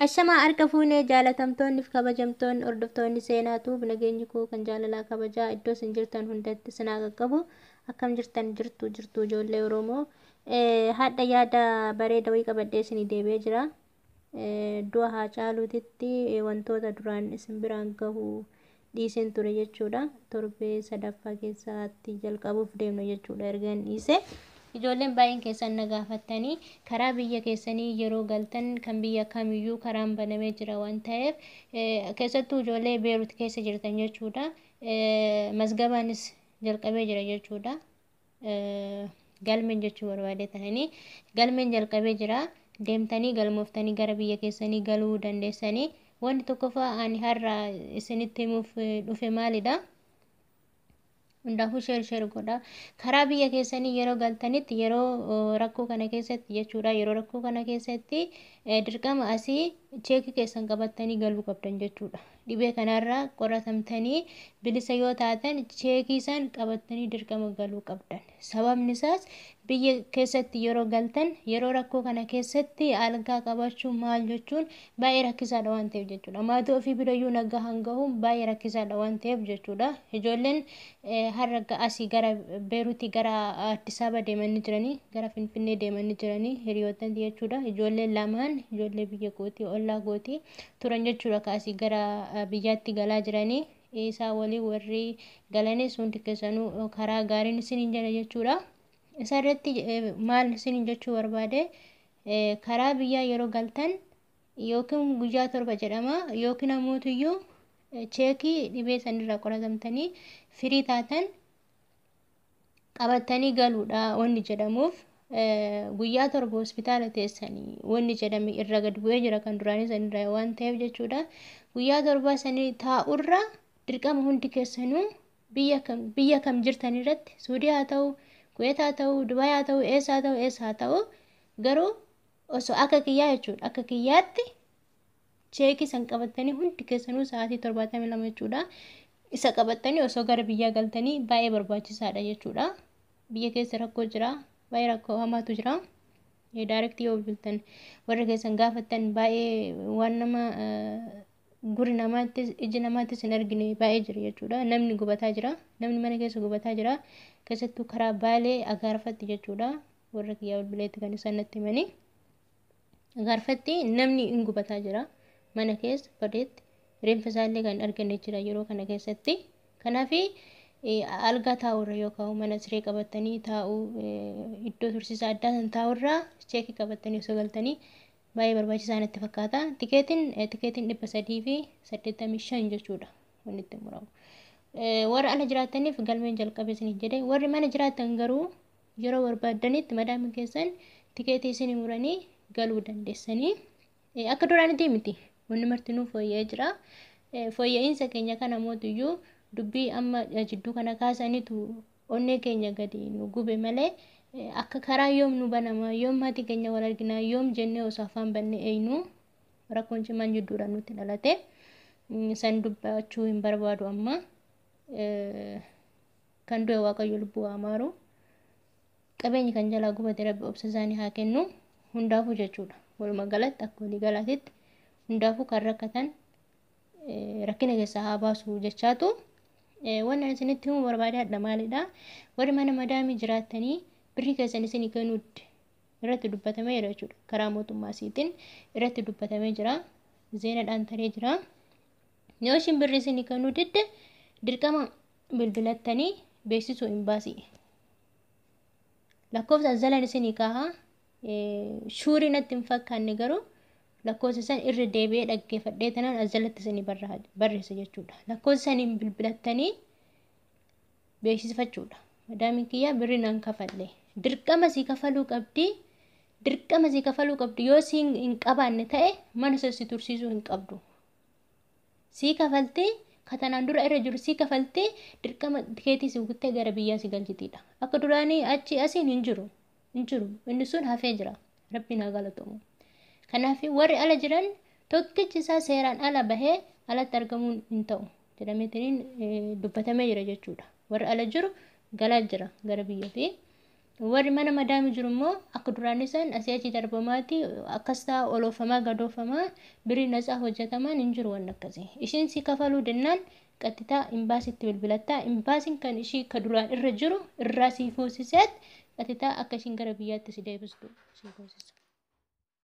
Ashamaa harka fuunee jaalatamtoonni fi kabajamtoonni hordoftoonni seenaatu nageenyi koo kan jaalalaa kabajaa iddoo isin jirtan hundatti sinaa qaqqabu. Akkam jirtan jirtu ijoollee Oromoo. Hadha yaada bareeda wayii qabadhee isinii deebi'ee jira. Du'a Haacaaluutitti wantoota duraan isin biraan gahu dhiiseen ture jechuudha. Torbee sadaffaa keessatti jalqabuuf deemna jechuudha ergaan dhiise. Ijoolleen baay'een keessan na gaafattanii karaa biyya keessanii yeroo galtan kan biyya kamiyyuu karaan banamee jira waan ta'eef keessattuu ijoollee Beerut keessa jirtan jechuudha. Masgabaanis jalqabee jira jechuudha. Galmeen jechuu barbaade ta'anii galmeen jalqabee jira. Deemtanii galmooftanii gara biyya keessanii galuu dandeessanii. Wanti tokkoffaa ani har'a isinitti himuuf dhufe maalidha? Hundaafuu sheer godha. Karaa biyya keessanii yeroo galtanitti yeroo rakkoo kana keessatti jechuudha. Yeroo rakkoo kana keessatti dirqama asii cheekii keessan qabattanii galuu qabdan jechuudha. Dhibee kanarraa qoratamtanii bilisa yoo taatan cheekii san qabattanii dirqama galuu qabdan. Sababni isaas biyya keessatti yeroo galtan yeroo rakkoo kana keessatti algaa qabachuu maal jechuun baay'ee rakkisaadha waan ta'eef jechuudha. Maatii ofii birayyuu nagaa hangahuun baay'ee rakkisaadha waan ta'eef jechuudha. Ijoolleen har'a asii gara Beeruutii gara Addis Ababa deemanii jiranii gara Finfinnee deemanii jiranii hiriyoottan jechuudha. Ijoolleen lamaan ijoollee biyya gootii ollaa gootii turan jechuudha. Kaasii gara biyyaatti galaa jiranii isaa walii warri galanis hundi keessanuu karaa gaariin isiniin jala jechuudha. Isa irratti maal isiniin jechuu barbaade karaa biyyaa yeroo galtan yookiin guyyaa 7 jedhama yookiin ammoo cheekii dhibee sanirraa qoratamtanii firii taatan qabattanii galuudha wanni jedhamuuf guyyaa 7 hospitaala teessanii wanni jedhame irra gad bu'ee jira kan duraanii sanirraa waan ta'eef jechuudha. Guyyaa 7 sanii taa'urra dirqama hundi keessanuu biyya kam jirtan irratti Suudii haa ta'u, Kuwait haa ta'u, Dubaay haa ta'u, eessa haa ta'u garuu osoo akka kiyyaa jechuudha. Akka kiyyaatti cheekii san qabattanii hundi keessanuu sa'aatii 72 jechuudha. Isa qabattanii osoo gara biyyaa galtanii baay'ee barbaachisaadha jechuudha. Biyya keessa rakkoo jira, baay'ee rakkoo hamaatu jira. Daarektii yoo bilbiltan warra keessan gaafattan baay'ee waan nama guri namaattis iji namaattis hin argine baay'ee jira jechuudha. Namni gubataa jira, namni mana keessa gubataa jira. Keessattuu karaa Baalee Agaarfatti jechuudha. Warra kiyyaa bilbileetti kan isaan natti himanii. Agaarfatti namni hin gubataa jira. Mana keessa badeetti reenfa isaallee kan arganne jira yeroo kana keessatti. Kanaaf algaa taa'urra yookaan mana siree qabattanii taa'uu iddoo tursiisaa addaa san taa'urra cheekii qabattanii osoo galtanii baay'ee barbaachisaa natti fakkaata. Tikeetiin 385 jechuudha wanni itti muramu. Warra ala jiraataniif galmeen jalqabee isin jedhe warri mana jiraatan garuu yeroo barbaadanitti madaamiin keessan tikeetii isin muranii galuu dandeessanii. Akka duraanitti miti wanni martinuu fooyya'ee jira. Fooyya'insa keenya kana mootiyyuu dubbii amma jidduu kana kaasanitu onnee keenya gadi nu gube malee akka karaa yoom nu banama yoom maatii keenya wal argina yoom jennee osoo afaan banne eenyu rakkoon cimaan jidduudhaan nutti dhalate san dubbachuu hin barbaadu amma kan du'e Waaqayyo lubbuu amaaru qabeenyi kan jalaa gubate Rabbi obsa isaanii haa kennu hundaafuu jechuudha. Walumaa galatti akka walii galaatitti hundaafuu kan rakkatan rakkina keessaa haa baasu jechaatu wanni isinitti himuu barbaade hadha maalidha? Warri mana madaamii jiraatanii birrii keessan isinii kennuutti irratti dubbatamee jira jechuudha. Karaa mootummaa isiitiin irratti dubbatamee jira. Zeenadhaan taree jira. Yoo isin birrii isinii kennuu didde dirqama bilbilattanii beeksisuu hin baasii. Lakkoofsa azzalan isinii kaahaa shuurii natti hin fakkaanne garuu lakkoofsa san irra deebi'ee dhaggeeffadhee tanaan azzalatti isinii barreessa jechuudha. Lakkoofsa saniin bilbilattanii beeksifachuudha. Madaamiin kiyyaa birrii naan kafalle. Dirqama sii kafaluu qabdi. Dirqama sii kafaluu qabdi. Yoo sii hin qabaanne ta'e mana si tursiisuu hin qabdu. Sii kafaltee katanaan dura irra jiru sii kafaltee dirqama tikeetii si guuttee gara biyyaa si galchitiidha. Akka duraanii achi asiin hin jiru. Inni sun hafee jira. Rabbiin haa galatamu. Kanaaf warri ala jiran tokkichi isaa seeraan ala bahee alatti argamuun hin ta'u jedhameetiin dubbatamee jira jechuudha. Warri ala jiru galaa jira gara biyyatti. warri mana madaami jiru immoo akka duraanii san asii achi darbamaati akkas ta'a oloofamaa gadoofamaa birii natsaa hojjetamaan hin jiru waan akkasii. Ishiin si kafaluu dennaan qaxxitaa imbaasitti bilbilattaa imbaasiin kan ishii ka duraan irra jiru irraa si fuusiseet qaxxitaa akka ishiin gara biyyaatti si deebistu si fuusisa.